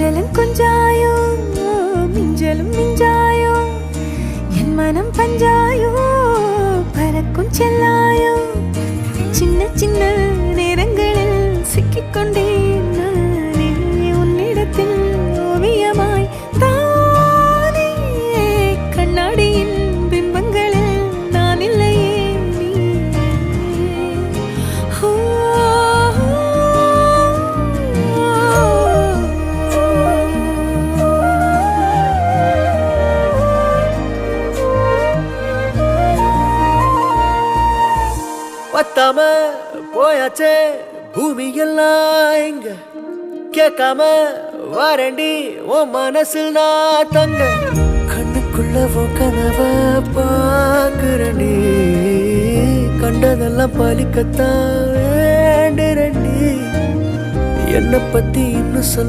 கொஞ்சலும் கொஞ்சாயோ மிஞ்சலும் மிஞ்சாயோ என் மனம் பஞ்சாயோ பறக்கும் செல்லாயோ சின்ன சின்ன நேரங்களில் சிக்கிக்கொண்டேன் நானே உன்னிடத்தில் ஓவியமாய் தானே கண்ணாடியின் பிம்பங்களில் நான் இல்லையே பத்தாம போயாச்சே பூமி எல்லாம் இங்க கேட்காம வாரண்டி உன் மனசில் நான் தங்க கண்ணுக்குள்ள உன் கனவ பாக்குறண்டி கண்டதெல்லாம் பலிக்கத்தான் வேண்டுறண்டி என்னை பத்தி இன்னும் சொல்ல